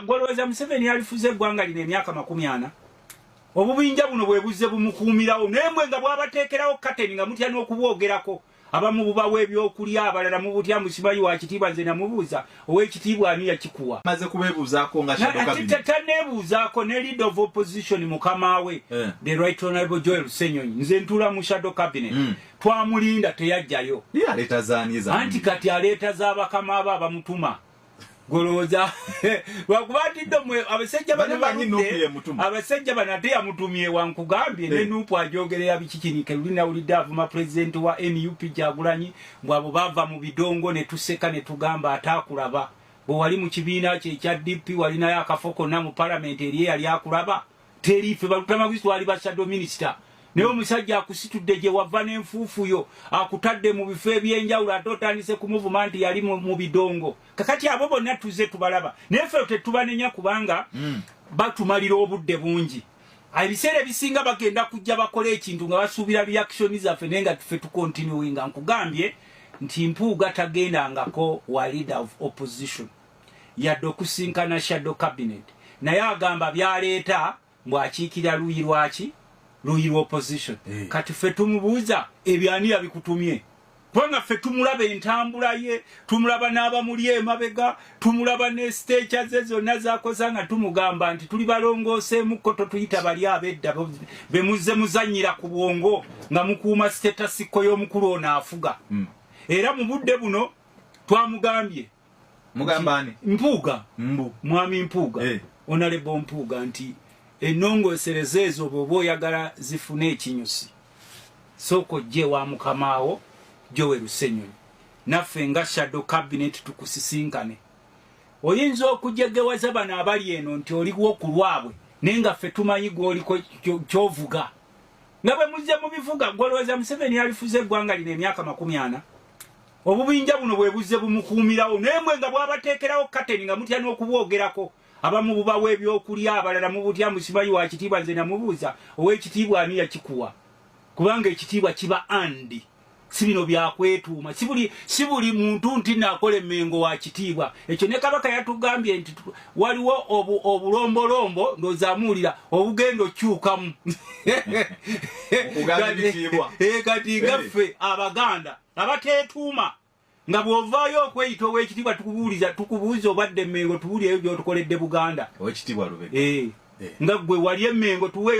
Ngoloweza Museveni alifuze eggwanga lino emyaka 40. Obubinja buno bwebuze bumukuumirawo nembwe nga bwabateekerawo kateni nga mutya n'okubwogerako abamu bubawa ebyokulya abalala mu butya musibayi wa kitiibwa nze namubuuza ow'ekitiibwa ani yakikuwa maze kubeebuuzaako nga Shadow Cabinet taneebuuzaako ne leader of opposition mukama we the right honorable Joel Rusenyonyi nze ntula mu Shadow Cabinet twamulinda teyajjayo aleeta zaaniza anti kati aleeta z'abakama abo abamutuma Goloza wakubatidde mwe abasajja bano ate yamutumye wankugambye ne nupu ajogerera bikikinike lulina ulidde avuma president wa NUP Kyagulanyi mbwabo bava mu bidongo ne tuseka ne tugamba atakulaba bo wali mu kibiina kye ekya DP walinayo akafoko na mu parliament eriye yali akulaba terife balutama Kristo wali ba shadow minister Neo musajja akusitudde gye wava n'enfuufuyo akutadde mu bifo ebyenjawulo atotandise ku movement yali mu bidongo kakati abo bonna tuze tubalaba nefe tetubanenya kubanga batumalira obudde bungi ebiseera ebisinga bagenda kujja bakola ekintu nga basuubira reaction zaffe naye nga tufe tukontinuinga nkugambye nti Mpuuga tagendangako wa leader of opposition yadde okusinkana Shadow Cabinet naye agamba byaleeta mbwakiikira luyi lwaki Luyi opposition. Kati ffe tumubuuza ebyani yabikutumye. Kubanga ffe tumulaba entambula ye, tumulaba n'abamuli emabega, tumulaba ne stages ze zonna z'akoza nga tumugamba nti tuli balongooseemukko totuyita bali ab'edda be muzze muzannyira ku bwongo nga mukuuma statusiko y'omukulu ono afuga. Era mu budde buno twamugambye. Mugambani? Mpuuga. Mwami Mpuuga. Honorable Mpuuga nti enongosereze ezo bw'oba oyagala zifune ekinyusi soko gye wa mukamaawo Joel Rusenyonyi naffe nga Shadow Cabinet tukusisinkane oyinza okujegewaza bano abali eno nti oliwo ku lwabwe naye nga ffe tumanyi gw'oliko ky'ovuga nga bwe muzze mu bivuga Ngoloweza Museveni alifuze eggwanga lino emyaka 40 obubinja buno bwebuze bumukuumirawo nembwe nga bwabateekerawo kateni nga mutya n'okubwogerako abamu bubawa ebyokulya abalala mu butya musibayi wa kitiibwa nze namubuuza ow'ekitiibwa ani yakikuwa kubanga ekitiibwa kiba andi si bino byakwetuuma si buli muntu nti naakola emmengo wa kitiibwa ekyo ne Kabaka yatugambye nti waliwo obulombolombo ndozaamuwulira obugenda okyukamu kati ngaffe Abaganda abateetuuma nga bw'ovaayo okweyita ow'ekitiibwa tukubuuza obadde emmengo tuwulire ebyo by'otukoledde Buganda nga gwe wali emmengo tuweeyo